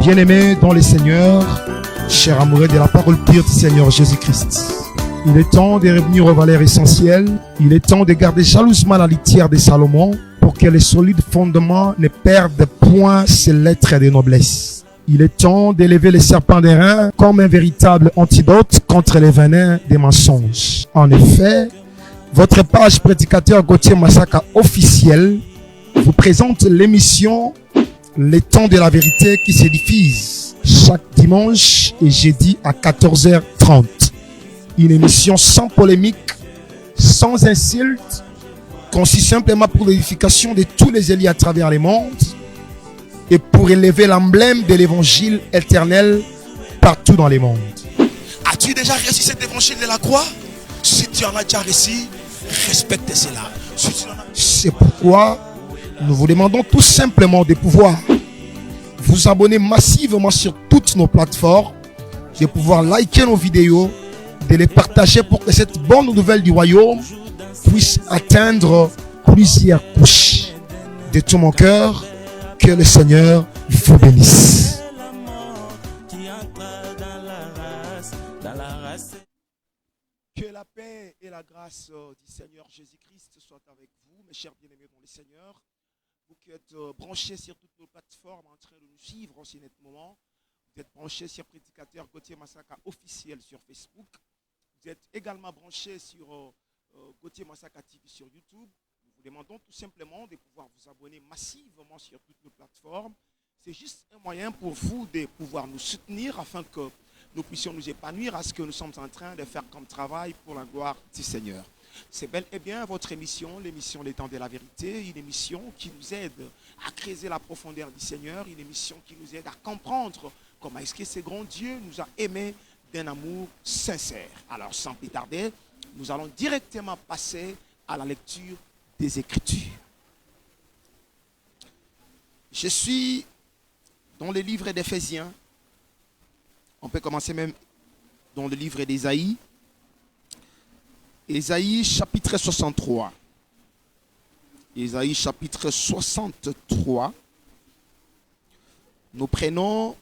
Bien-aimés dans les Seigneurs, chers amoureux de la parole pure du Seigneur Jésus-Christ, il est temps de revenir aux valeurs essentielles. Il est temps de garder jalousement la litière de Salomon pour que les solides fondements ne perdent point ses lettres de noblesse. Il est temps d'élever les serpents d'airain comme un véritable antidote contre les venins des mensonges. En effet, votre page prédicateur Gauthier Massaka officiel vous présente l'émission Les temps de la vérité qui se diffuse chaque dimanche et jeudi à 14h30. Une émission sans polémique, sans insulte, conçue simplement pour l'édification de tous les élus à travers le monde et pour élever l'emblème de l'évangile éternel partout dans le monde. As-tu déjà reçu cet évangile de la croix? Si tu en as déjà reçu, respecte cela. C'est pourquoi nous vous demandons tout simplement de pouvoir vous abonner massivement sur toutes nos plateformes, de pouvoir liker nos vidéos, de les partager pour que cette bonne nouvelle du royaume puisse atteindre plusieurs couches. De tout mon cœur, que le Seigneur vous bénisse. Que la paix et la grâce du Seigneur Jésus-Christ soient avec vous, mes chers bien-aimés dans le Seigneur. Vous qui êtes branchés sur toutes nos plateformes en train de nous suivre en ce net moment. Vous êtes branchés sur Prédicateur Gauthier Massaka officiel sur Facebook. Vous êtes également branchés sur Gauthier Massaka TV sur YouTube. Nous vous demandons tout simplement de pouvoir vous abonner massivement sur toutes nos plateformes. C'est juste un moyen pour vous de pouvoir nous soutenir afin que nous puissions nous épanouir à ce que nous sommes en train de faire comme travail pour la gloire du Seigneur. C'est bel et bien votre émission, l'émission Les Temps de la Vérité, une émission qui nous aide à creuser la profondeur du Seigneur, une émission qui nous aide à comprendre comment est-ce que ce grand Dieu nous a aimés d'un amour sincère. Alors sans plus tarder, nous allons directement passer à la lecture des Écritures. Je suis dans le livre d'Éphésiens. On peut commencer même dans le livre d'Ésaïe. Ésaïe chapitre 63. Ésaïe chapitre 63. Nous prenons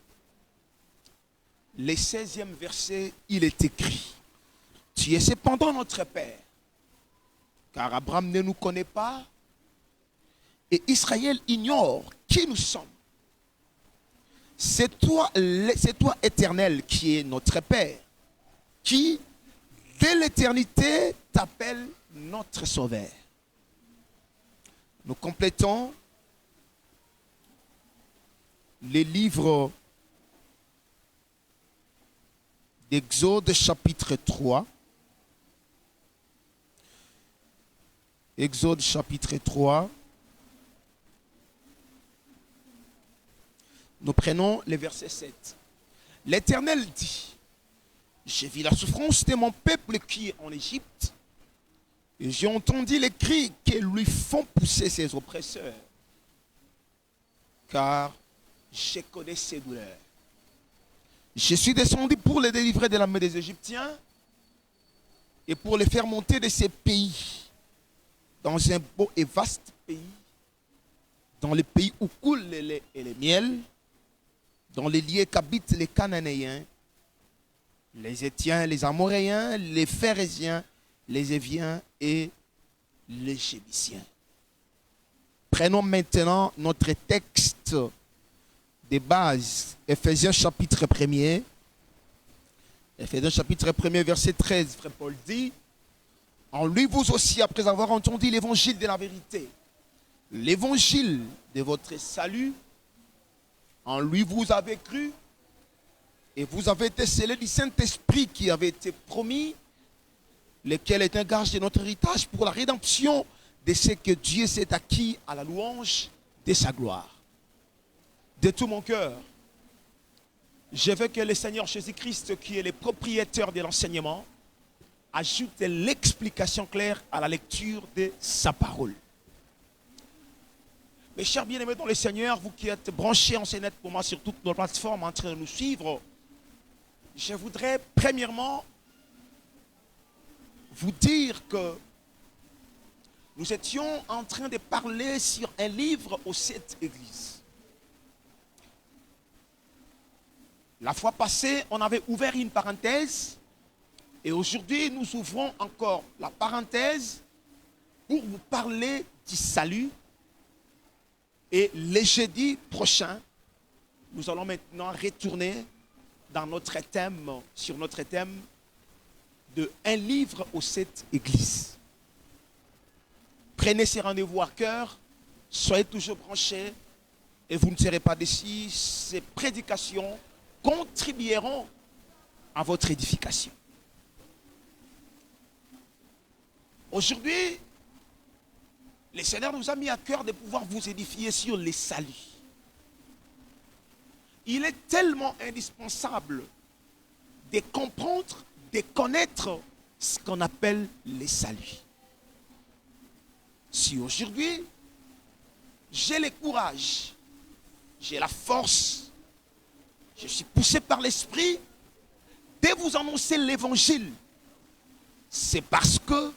le 16e verset. Il est écrit: Tu es cependant notre Père, car Abraham ne nous connaît pas et Israël ignore qui nous sommes. C'est toi, Éternel, qui est notre Père, qui, dès l'éternité, t'appelle notre Sauveur. Nous complétons les livres d'Exode chapitre 3. Exode chapitre 3. Nous prenons le verset 7. L'Éternel dit: J'ai vu la souffrance de mon peuple qui est en Égypte, et j'ai entendu les cris que lui font pousser ses oppresseurs, car je connais ses douleurs. Je suis descendu pour les délivrer de la main des Égyptiens et pour les faire monter de ces pays, dans un beau et vaste pays, dans le pays où coule le lait et le miel, dans les lieux qu'habitent les Cananéens, les Étiens, les Amoréens, les Phérésiens, les Éviens et les Jébusiens. Prenons maintenant notre texte de base, Éphésiens chapitre 1er. Éphésiens chapitre 1er, verset 13, frère Paul dit: En lui vous aussi, après avoir entendu l'évangile de la vérité, l'évangile de votre salut, en lui vous avez cru et vous avez été scellés du Saint-Esprit qui avait été promis, lequel est un gage de notre héritage pour la rédemption de ce que Dieu s'est acquis à la louange de sa gloire. De tout mon cœur, je veux que le Seigneur Jésus-Christ, qui est le propriétaire de l'enseignement, ajoute l'explication claire à la lecture de sa parole. Mes chers bien-aimés dans le Seigneur, vous qui êtes branchés en scénette pour moi sur toutes nos plateformes en train de nous suivre, je voudrais premièrement vous dire que Nous étions en train de parler sur un livre aux 7 églises. La fois passée, on avait ouvert une parenthèse et aujourd'hui, nous ouvrons encore la parenthèse pour vous parler du salut. Et le jeudi prochain, nous allons maintenant retourner dans notre thème, sur notre thème de un livre aux 7 églises. Prenez ces rendez-vous à cœur, soyez toujours branchés et vous ne serez pas déçus. Ces prédications contribueront à votre édification. Aujourd'hui, le Seigneur nous a mis à cœur de pouvoir vous édifier sur les saluts. Il est tellement indispensable de comprendre, de connaître ce qu'on appelle les saluts. Si aujourd'hui, j'ai le courage, j'ai la force, je suis poussé par l'Esprit de vous annoncer l'évangile, c'est parce que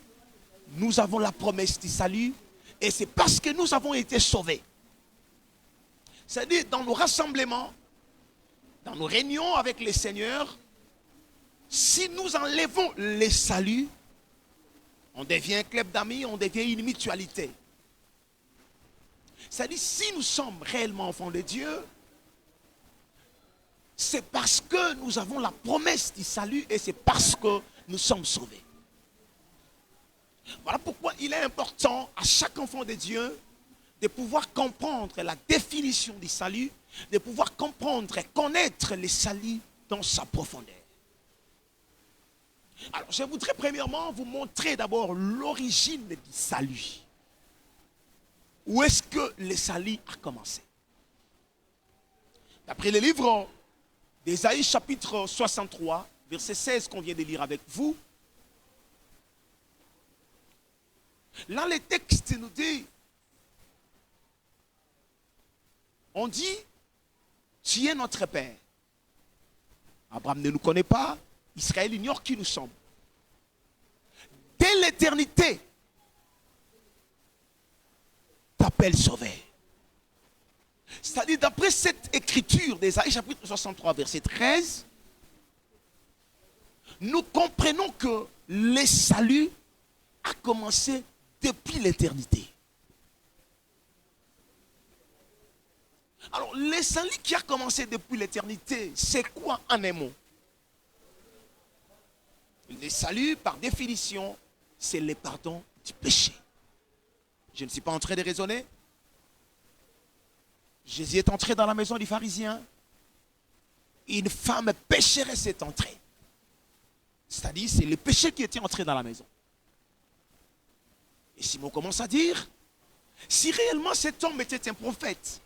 nous avons la promesse du salut et c'est parce que nous avons été sauvés. C'est-à-dire, dans nos rassemblements, dans nos réunions avec le Seigneur, si nous enlevons les saluts, on devient un club d'amis, on devient une mutualité. C'est-à-dire, si nous sommes réellement enfants de Dieu, c'est parce que nous avons la promesse du salut et c'est parce que nous sommes sauvés. Voilà pourquoi il est important à chaque enfant de Dieu de pouvoir comprendre la définition du salut, de pouvoir comprendre et connaître le salut dans sa profondeur. Alors, je voudrais premièrement vous montrer d'abord l'origine du salut. Où est-ce que le salut a commencé? D'après le livre d'Ésaïe chapitre 63, verset 16 qu'on vient de lire avec vous, là le texte nous dit, on dit, tu es notre Père. Abraham ne nous connaît pas, Israël ignore qui nous sommes. Dès l'éternité, t'appelles sauvé. C'est-à-dire, d'après cette écriture d'Ésaïe chapitre 63, verset 13, nous comprenons que le salut a commencé depuis l'éternité. Alors, le salut qui a commencé depuis l'éternité, c'est quoi en un mot? Le salut, par définition, c'est le pardon du péché. Je ne suis pas en train de raisonner. Jésus est entré dans la maison du pharisien. Une femme pécheresse est entrée. C'est-à-dire, c'est le péché qui était entré dans la maison. Et Simon commence à dire, si réellement cet homme était un prophète,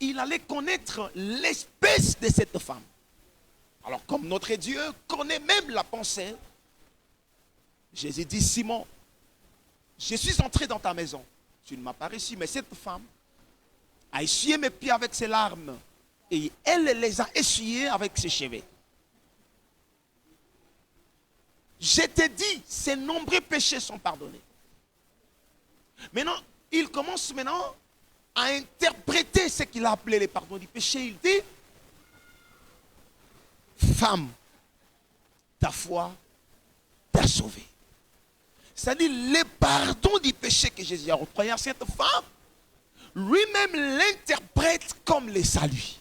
il allait connaître l'espèce de cette femme. Alors, comme notre Dieu connaît même la pensée, Jésus dit, Simon, je suis entré dans ta maison. Tu ne m'as pas reçu, mais cette femme a essuyé mes pieds avec ses larmes et elle les a essuyés avec ses cheveux. Je te dis, ces nombreux péchés sont pardonnés. Maintenant, il commence maintenant à interpréter ce qu'il a appelé le pardon du péché. Il dit, femme, ta foi t'a sauvé. C'est-à-dire le pardon du péché que Jésus a octroyé à cette femme, lui-même l'interprète comme le salut.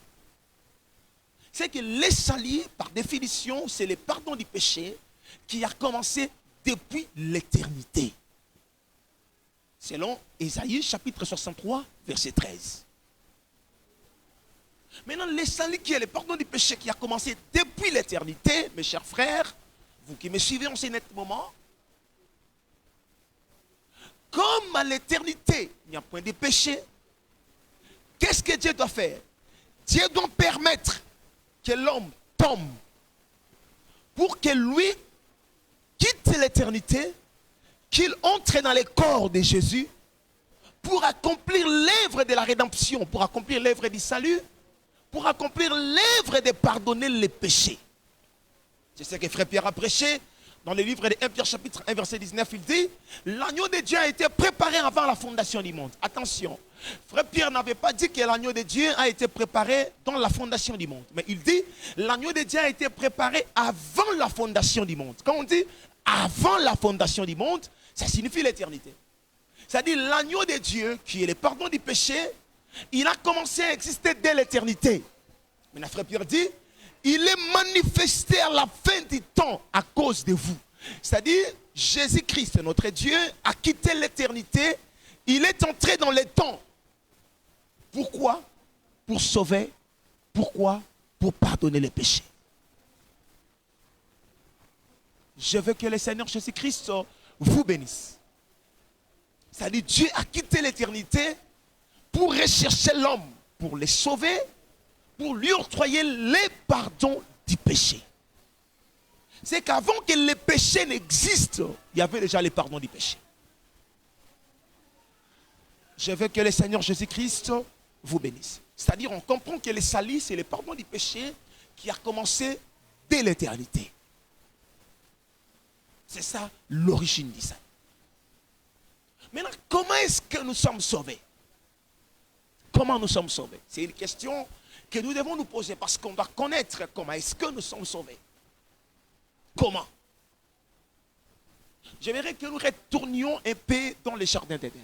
C'est que le salut, par définition, c'est le pardon du péché qui a commencé depuis l'éternité. Selon Ésaïe chapitre 63, verset 13. Maintenant, le salut qui est le pardon du péché qui a commencé depuis l'éternité, mes chers frères, vous qui me suivez en ce net moment, comme à l'éternité, il n'y a point de péché, qu'est-ce que Dieu doit faire? Dieu doit permettre que l'homme tombe pour que lui quitte l'éternité, qu'il entre dans le corps de Jésus pour accomplir l'œuvre de la rédemption, pour accomplir l'œuvre du salut, pour accomplir l'œuvre de pardonner les péchés. C'est ce que Frère Pierre a prêché Dans le livre de 1 Pierre chapitre 1 verset 19, il dit, l'agneau de Dieu a été préparé avant la fondation du monde. Attention, frère Pierre n'avait pas dit que l'agneau de Dieu a été préparé dans la fondation du monde. Mais il dit, l'agneau de Dieu a été préparé avant la fondation du monde. Quand on dit avant la fondation du monde, ça signifie l'éternité. C'est-à-dire l'agneau de Dieu, qui est le pardon du péché, il a commencé à exister dès l'éternité. Mais frère Pierre dit, il est manifesté à la fin du temps à cause de vous. C'est-à-dire, Jésus-Christ, notre Dieu, a quitté l'éternité. Il est entré dans les temps. Pourquoi? Pour sauver. Pourquoi? Pour pardonner les péchés. Je veux que le Seigneur Jésus-Christ vous bénisse. C'est-à-dire, Dieu a quitté l'éternité pour rechercher l'homme, pour les sauver, pour lui octroyer les pardons du péché. C'est qu'avant que le péché n'existe, il y avait déjà les pardons du péché. Je veux que le Seigneur Jésus-Christ vous bénisse. C'est-à-dire, on comprend que le salut, c'est le pardon du péché qui a commencé dès l'éternité. C'est ça l'origine du salut. Maintenant, comment est-ce que nous sommes sauvés? Comment nous sommes sauvés? C'est une question que nous devons nous poser parce qu'on doit connaître comment est-ce que nous sommes sauvés. Comment? J'aimerais que nous retournions un peu dans le jardin d'Éden.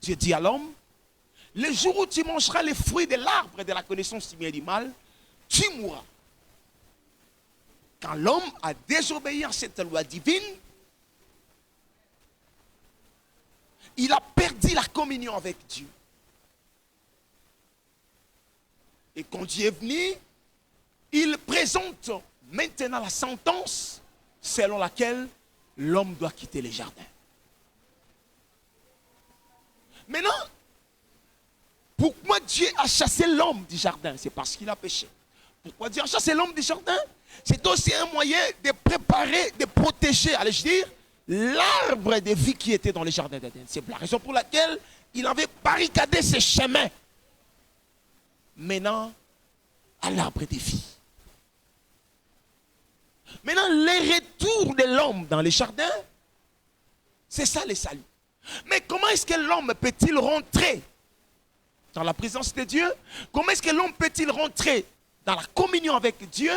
Dieu dit à l'homme, le jour où tu mangeras les fruits de l'arbre de la connaissance du bien et du mal, tu mourras. Quand l'homme a désobéi à cette loi divine, il a perdu la communion avec Dieu. Et quand Dieu est venu, il présente maintenant la sentence selon laquelle l'homme doit quitter le jardin. Maintenant, pourquoi Dieu a chassé l'homme du jardin? C'est parce qu'il a péché. Pourquoi Dieu a chassé l'homme du jardin? C'est aussi un moyen de préparer, de protéger, allais-je dire, l'arbre de vie qui était dans le jardin d'Éden. C'est la raison pour laquelle il avait barricadé ses chemins. Maintenant, à l'arbre de vie. Maintenant, le retour de l'homme dans le jardin, c'est ça le salut. Mais comment est-ce que l'homme peut-il rentrer dans la présence de Dieu? Comment est-ce que l'homme peut-il rentrer dans la communion avec Dieu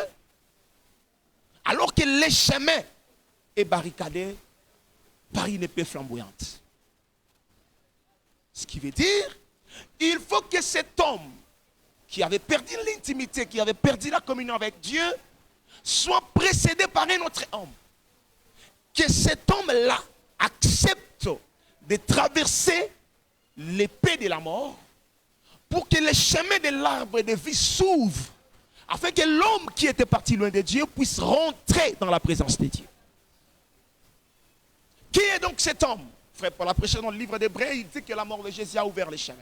alors que le chemin est barricadé par une épée flamboyante? Ce qui veut dire, il faut que cet homme qui avait perdu l'intimité, qui avait perdu la communion avec Dieu, soit précédé par un autre homme. Que cet homme-là accepte de traverser l'épée de la mort pour que le chemin de l'arbre de vie s'ouvre, afin que l'homme qui était parti loin de Dieu puisse rentrer dans la présence de Dieu. Qui est donc cet homme? Frère Paul a prêché dans le livre d'Hébreux, il dit que la mort de Jésus a ouvert les chemins.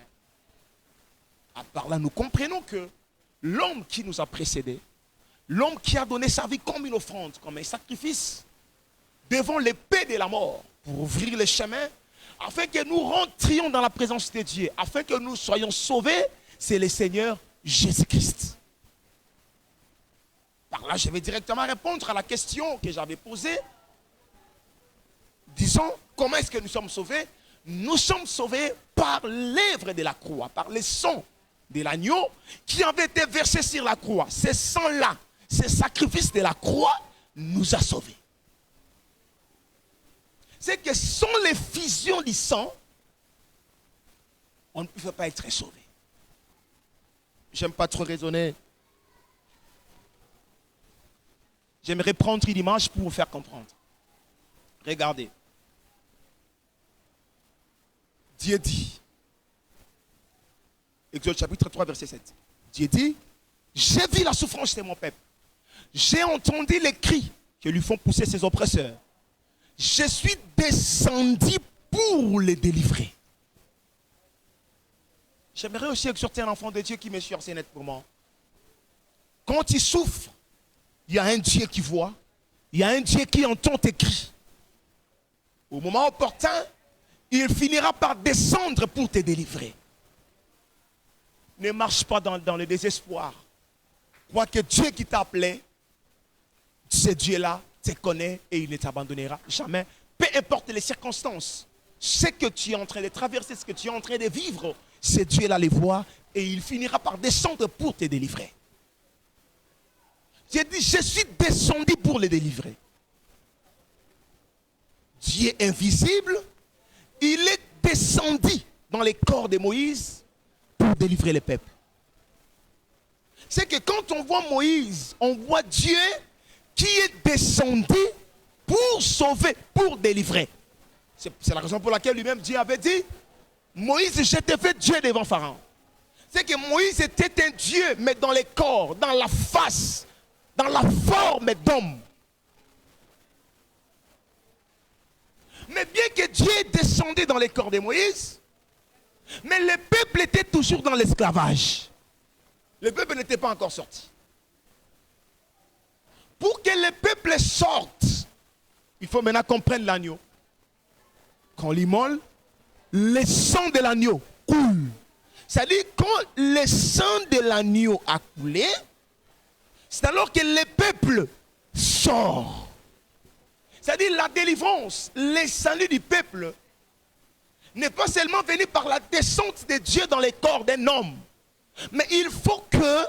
À part là, nous comprenons que l'homme qui nous a précédés, l'homme qui a donné sa vie comme une offrande, comme un sacrifice, devant l'épée de la mort, pour ouvrir les chemins, afin que nous rentrions dans la présence de Dieu, afin que nous soyons sauvés, c'est le Seigneur Jésus-Christ. Par là, je vais directement répondre à la question que j'avais posée. Disons, comment est-ce que nous sommes sauvés? Nous sommes sauvés par l'œuvre de la croix, par le sang de l'agneau qui avait été versé sur la croix. Ce sang-là, ce sacrifice de la croix nous a sauvés. C'est que sans l'effusion du sang, on ne pouvait pas être sauvé. J'aime pas trop raisonner. J'aimerais prendre une image pour vous faire comprendre. Regardez. Dieu dit, Exode chapitre 3, verset 7. Dieu dit, j'ai vu la souffrance de mon peuple. J'ai entendu les cris que lui font pousser ses oppresseurs. Je suis descendu pour les délivrer. J'aimerais aussi exhorter un enfant de Dieu qui me suit assez net pour moi. Quand il souffre, il y a un Dieu qui voit. Il y a un Dieu qui entend tes cris. Au moment opportun, il finira par descendre pour te délivrer. Ne marche pas dans le désespoir. Crois que Dieu qui t'a appelé, Ce Dieu-là te connaît et il ne t'abandonnera jamais. Peu importe les circonstances, ce que tu es en train de traverser, ce que tu es en train de vivre, ce Dieu-là les voit et il finira par descendre pour te délivrer. J'ai dit, je suis descendu pour les délivrer. Dieu invisible, il est descendu dans les corps de Moïse pour délivrer les peuples. C'est que quand on voit Moïse, on voit Dieu qui est descendu pour sauver, pour délivrer. C'est la raison pour laquelle lui-même Dieu avait dit, Moïse, je t'ai fait Dieu devant Pharaon. C'est que Moïse était un Dieu, mais dans les corps, dans la face, dans la forme d'homme. Mais bien que Dieu est descendu dans les corps de Moïse, mais le peuple était toujours dans l'esclavage. Le peuple n'était pas encore sorti. Pour que le peuple sorte, il faut maintenant qu'on prenne l'agneau. Quand l'immole, le sang de l'agneau coule. C'est-à-dire quand le sang de l'agneau a coulé, c'est alors que le peuple sort. C'est-à-dire la délivrance, le salut du peuple n'est pas seulement venu par la descente de Dieu dans les corps d'un homme. Mais il faut que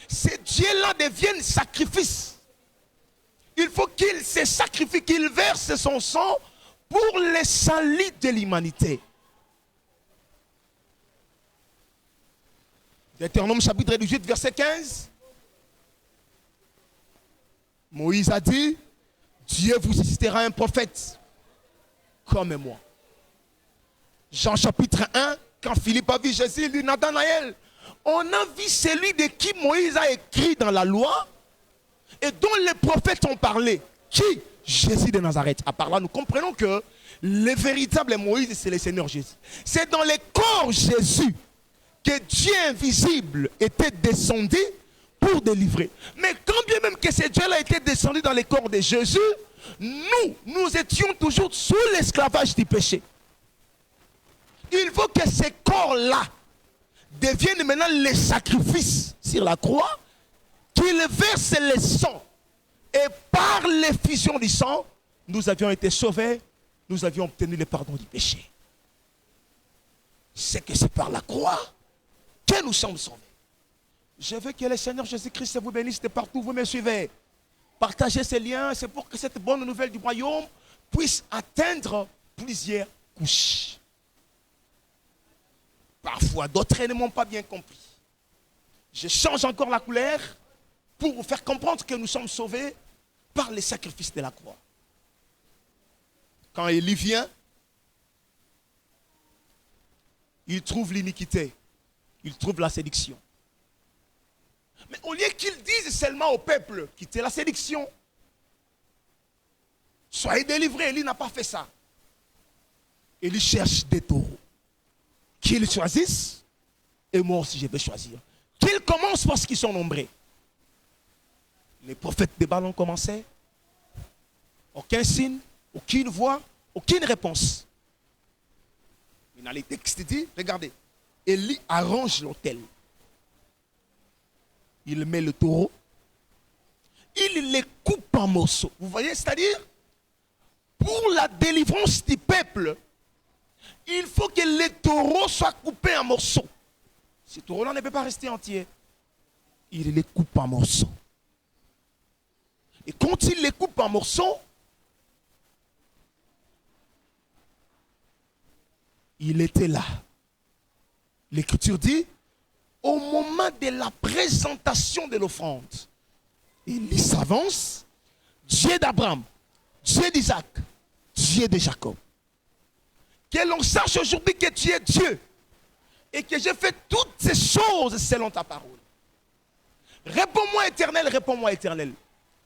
ce Dieu-là devienne sacrifice. Il faut qu'il se sacrifie, qu'il verse son sang pour le salut de l'humanité. Deutéronome chapitre 18, verset 15. Moïse a dit, Dieu vous suscitera un prophète comme moi. Jean chapitre 1, quand Philippe a vu Jésus, il dit, Nathanaël, on a vu celui de qui Moïse a écrit dans la loi et dont les prophètes ont parlé. Qui? Jésus de Nazareth. À part là, nous comprenons que le véritable Moïse, c'est le Seigneur Jésus. C'est dans le corps Jésus que Dieu invisible était descendu pour délivrer. Mais quand bien même que ce Dieu-là était descendu dans le corps de Jésus, nous étions toujours sous l'esclavage du péché. Il faut que ce corps-là devienne maintenant le sacrifice sur la croix, qu'il verse le sang. Et par l'effusion du sang, nous avions été sauvés, nous avions obtenu le pardon du péché. C'est que c'est par la croix que nous sommes sauvés. Je veux que le Seigneur Jésus-Christ vous bénisse de partout où vous me suivez. Partagez ces liens, c'est pour que cette bonne nouvelle du royaume puisse atteindre plusieurs couches. Parfois, d'autres ne m'ont pas bien compris. Je change encore la couleur pour vous faire comprendre que nous sommes sauvés par les sacrifices de la croix. Quand Élie vient, il trouve l'iniquité, il trouve la séduction. Mais au lieu qu'il dise seulement au peuple, quittez la séduction, soyez délivrés, Élie n'a pas fait ça. Élie cherche des taureaux. Qu'ils choisissent, et moi aussi je vais choisir. Qu'ils commencent parce qu'ils sont nombreux. Les prophètes de Baal ont commencé. Aucun signe, aucune voix, aucune réponse. Maintenant les textes disent, regardez, Élie arrange l'autel. Il met le taureau, il les coupe en morceaux. Vous voyez, c'est-à-dire, pour la délivrance du peuple, il faut que les taureaux soient coupés en morceaux. Ce taureau-là ne peut pas rester entier. Il les coupe en morceaux. Et quand il les coupe en morceaux, il était là. L'Écriture dit, au moment de la présentation de l'offrande, il s'avance, Dieu d'Abraham, Dieu d'Isaac, Dieu de Jacob. Que l'on sache aujourd'hui que tu es Dieu et que j'ai fait toutes ces choses selon ta parole. Réponds-moi éternel, réponds-moi éternel.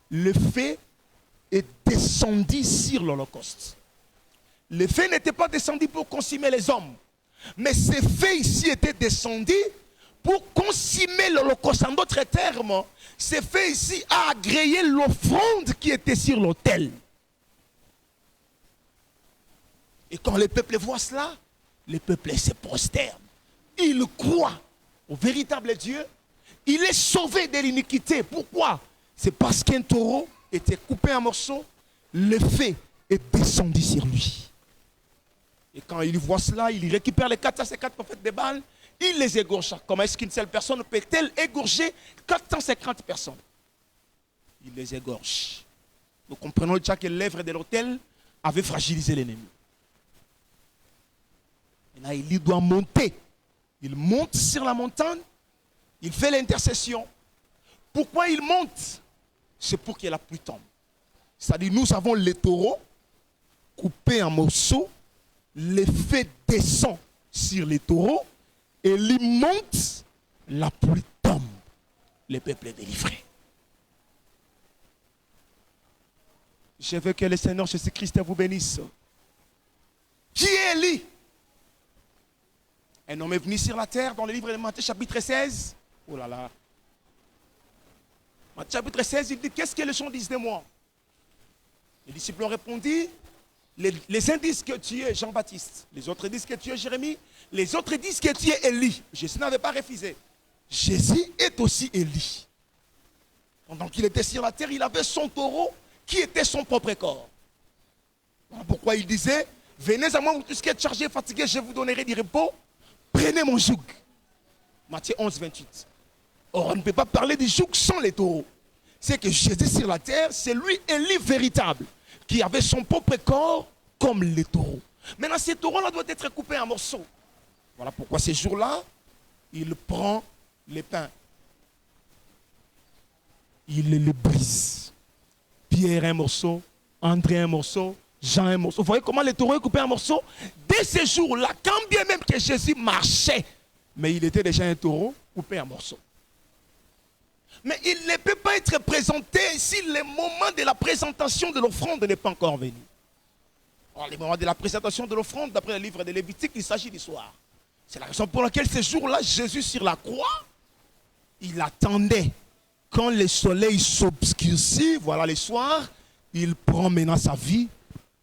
Le feu est descendu sur l'Holocauste. Le feu n'était pas descendu pour consumer les hommes, mais ce feu ici était descendu pour consumer l'Holocauste. En d'autres termes, ce feu ici a agréé l'offrande qui était sur l'autel. Et quand le peuple voit cela, le peuple se prosterne. Il croit au véritable Dieu. Il est sauvé de l'iniquité. Pourquoi? C'est parce qu'un taureau était coupé en morceaux, l'effet est descendu sur lui. Et quand il voit cela, il récupère les 450 prophètes de Baal, il les égorge. Comment est-ce qu'une seule personne peut-elle égorger 450 personnes? Il les égorge. Nous comprenons déjà que l'œuvre de l'autel avait fragilisé l'ennemi. Maintenant, il doit monter. Il monte sur la montagne, il fait l'intercession. Pourquoi il monte? C'est pour que la pluie tombe. C'est-à-dire, nous avons les taureaux coupés en morceaux, l'effet descend sur les taureaux, et il monte, la pluie tombe. Le peuple est délivré. Je veux que le Seigneur Jésus-Christ vous bénisse. Qui est Élie? Un homme est venu sur la terre dans le livre de Matthieu chapitre 16. Oh là là. Matthieu chapitre 16, il dit, qu'est-ce que les gens disent de moi? Les disciples ont répondu, les uns disent que tu es Jean-Baptiste, les autres disent que tu es Jérémie, les autres disent que tu es Élie. Jésus n'avait pas refusé. Jésus est aussi Élie. Pendant qu'il était sur la terre, il avait son taureau qui était son propre corps. Voilà pourquoi il disait, venez à moi, vous tous qui êtes chargés et fatigués, je vous donnerai du repos. Prenez mon joug. Matthieu 11, 28. Or, on ne peut pas parler du joug sans les taureaux. C'est que Jésus sur la terre, c'est lui, Élie véritable, qui avait son propre corps comme les taureaux. Maintenant, ces taureaux-là doivent être coupés en morceaux. Voilà pourquoi ces jours-là, il prend les pains. Il les brise. Pierre un morceau, André un morceau, Jean un morceau. Vous voyez comment les taureaux sont coupés en morceaux? Dès ces jours-là, quand bien même que Jésus marchait, mais il était déjà un taureau coupé en morceaux. Mais il ne peut pas être présenté si le moment de la présentation de l'offrande n'est pas encore venu. Alors, le moment de la présentation de l'offrande, d'après le livre de Lévitique, il s'agit du soir. C'est la raison pour laquelle ce jour-là, Jésus sur la croix, il attendait. Quand le soleil s'obscurcit, voilà le soir, il prend maintenant sa vie,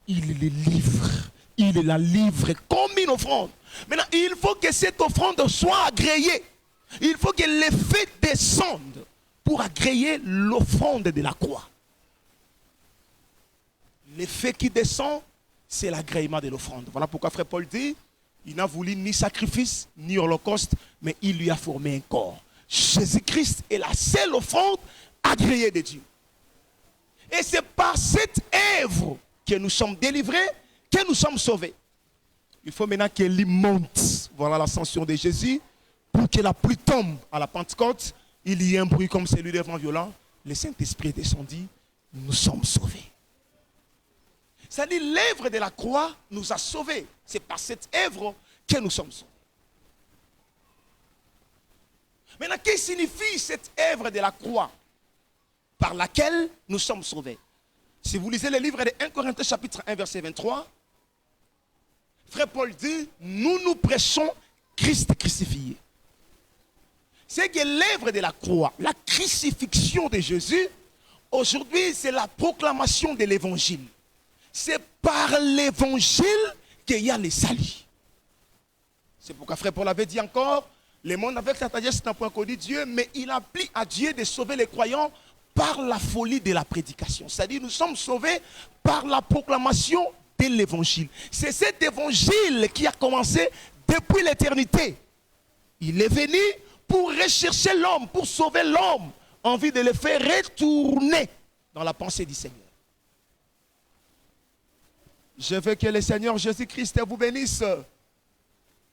il les livre. Il la livre comme une offrande. Maintenant, il faut que cette offrande soit agréée. Il faut que l'effet descende pour agréer l'offrande de la croix. L'effet qui descend, c'est l'agrément de l'offrande. Voilà pourquoi frère Paul dit, il n'a voulu ni sacrifice, ni holocauste, mais il lui a formé un corps. Jésus-Christ est la seule offrande agréée de Dieu. Et c'est par cette œuvre que nous sommes délivrés, que nous sommes sauvés. Il faut maintenant qu'il monte. Voilà l'ascension de Jésus. Pour que la pluie tombe à la Pentecôte, il y ait un bruit comme celui d'un vent violent. Le Saint-Esprit est descendu. Nous sommes sauvés. C'est-à-dire l'œuvre de la croix nous a sauvés. C'est par cette œuvre que nous sommes sauvés. Maintenant, qu'est-ce que signifie cette œuvre de la croix par laquelle nous sommes sauvés? Si vous lisez le livre de 1 Corinthiens chapitre 1 verset 23, frère Paul dit, nous prêchons Christ crucifié. C'est que l'œuvre de la croix, la crucifixion de Jésus, aujourd'hui c'est la proclamation de l'évangile. C'est par l'évangile qu'il y a le salut. C'est pourquoi frère Paul avait dit encore, le monde avec sa sagesse n'a point connu Dieu, mais il a plu à Dieu de sauver les croyants par la folie de la prédication. C'est-à-dire nous sommes sauvés par la proclamation de l'évangile. C'est cet évangile qui a commencé depuis l'éternité. Il est venu pour rechercher l'homme, pour sauver l'homme, en vue de le faire retourner dans la pensée du Seigneur. Je veux que le Seigneur Jésus-Christ vous bénisse.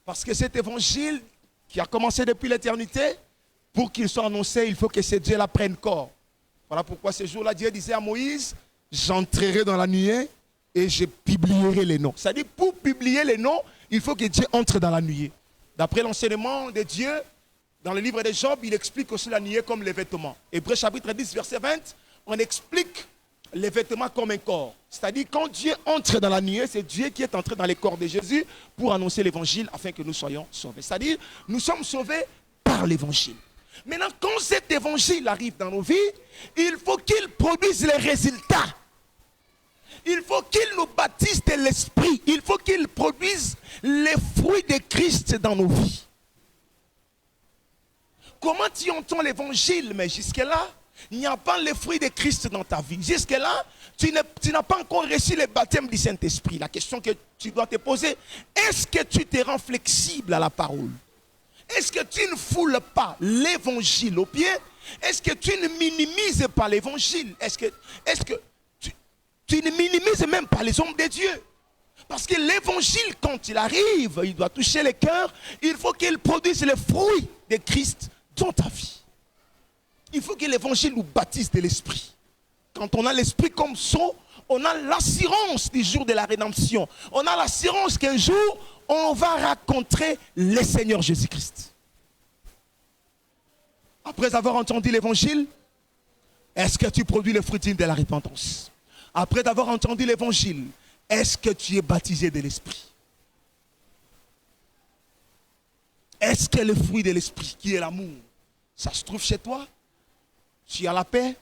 Parce que cet évangile qui a commencé depuis l'éternité, pour qu'il soit annoncé, il faut que ce Dieu-là prenne corps. Voilà pourquoi ce jour-là, Dieu disait à Moïse, j'entrerai dans la nuée et je publierai les noms. C'est-à-dire, pour publier les noms, il faut que Dieu entre dans la nuée. D'après l'enseignement de Dieu, dans le livre de Job, il explique aussi la nuée comme les vêtements. Hébreux chapitre 10, verset 20, on explique les vêtements comme un corps. C'est-à-dire, quand Dieu entre dans la nuée, c'est Dieu qui est entré dans les corps de Jésus pour annoncer l'évangile afin que nous soyons sauvés. C'est-à-dire, nous sommes sauvés par l'évangile. Maintenant, quand cet évangile arrive dans nos vies, il faut qu'il produise les résultats. Il faut qu'il nous baptise de l'esprit. Il faut qu'il produise les fruits de Christ dans nos vies. Comment tu entends l'évangile? Mais jusque-là, il n'y a pas le fruit de Christ dans ta vie. Jusque-là, tu n'as pas encore reçu le baptême du Saint-Esprit. La question que tu dois te poser, est-ce que tu te rends flexible à la parole? Est-ce que tu ne foules pas l'évangile au pied? Est-ce que tu ne minimises pas l'évangile? Est-ce que tu ne minimises même pas les hommes de Dieu? Parce que l'évangile, quand il arrive, il doit toucher le cœur. Il faut qu'il produise le fruit de Christ dans ta vie. Il faut que l'évangile nous baptise de l'esprit. Quand on a l'esprit comme sceau, on a l'assurance du jour de la rédemption. On a l'assurance qu'un jour, on va rencontrer le Seigneur Jésus-Christ. Après avoir entendu l'évangile, est-ce que tu produis le fruit digne de la repentance? Après avoir entendu l'évangile, est-ce que tu es baptisé de l'esprit? Est-ce que le fruit de l'esprit, qui est l'amour, ça se trouve chez toi? Tu as la paix,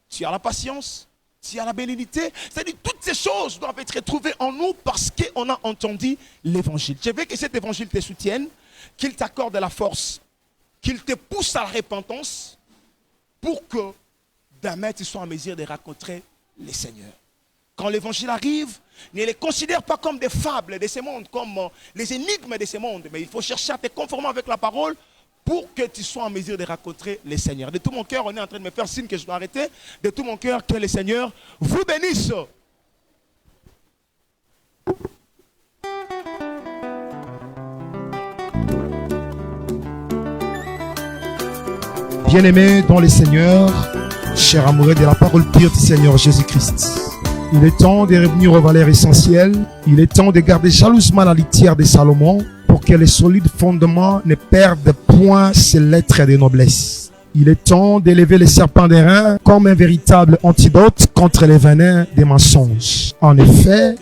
tu as la patience, tu as la bénignité. C'est-à-dire toutes ces choses doivent être trouvées en nous parce qu'on a entendu l'évangile. Je veux que cet évangile te soutienne, qu'il t'accorde la force, qu'il te pousse à la repentance pour que demain tu sois en mesure de rencontrer le Seigneur. Quand l'évangile arrive, ne les considère pas comme des fables de ce monde, comme les énigmes de ce monde, mais il faut chercher à te conformer avec la parole pour que tu sois en mesure de rencontrer le Seigneur. De tout mon cœur, on est en train de me faire signe que je dois arrêter. De tout mon cœur, que le Seigneur vous bénisse. Bien-aimés dans le Seigneur, chers amoureux de la parole pure du Seigneur Jésus-Christ, il est temps de revenir aux valeurs essentielles. Il est temps de garder jalousement la litière de Salomon pour que les solides fondements ne perdent point ses lettres de noblesse. Il est temps d'élever les serpents d'airain comme un véritable antidote contre les venins des mensonges. En effet,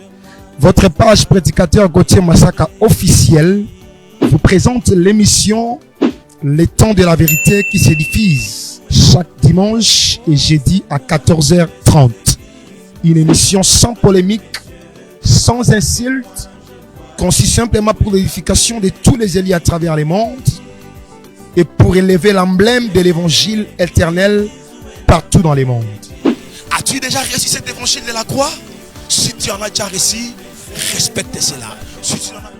votre page prédicateur Gauthier Massaka officiel vous présente l'émission Les temps de la vérité qui se diffuse chaque dimanche et jeudi à 14h30. Une émission sans polémique, sans insulte, conçue simplement pour l'édification de tous les élus à travers le monde et pour élever l'emblème de l'évangile éternel partout dans le monde. As-tu déjà reçu cet évangile de la croix? Si tu en as déjà reçu, respecte cela.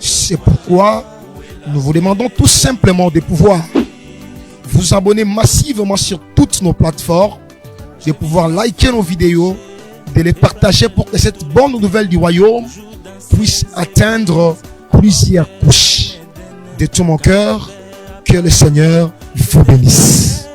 C'est pourquoi nous vous demandons tout simplement de pouvoir vous abonner massivement sur toutes nos plateformes, de pouvoir liker nos vidéos, de les partager pour que cette bonne nouvelle du royaume puisse atteindre plusieurs couches. De tout mon cœur, que le Seigneur vous bénisse.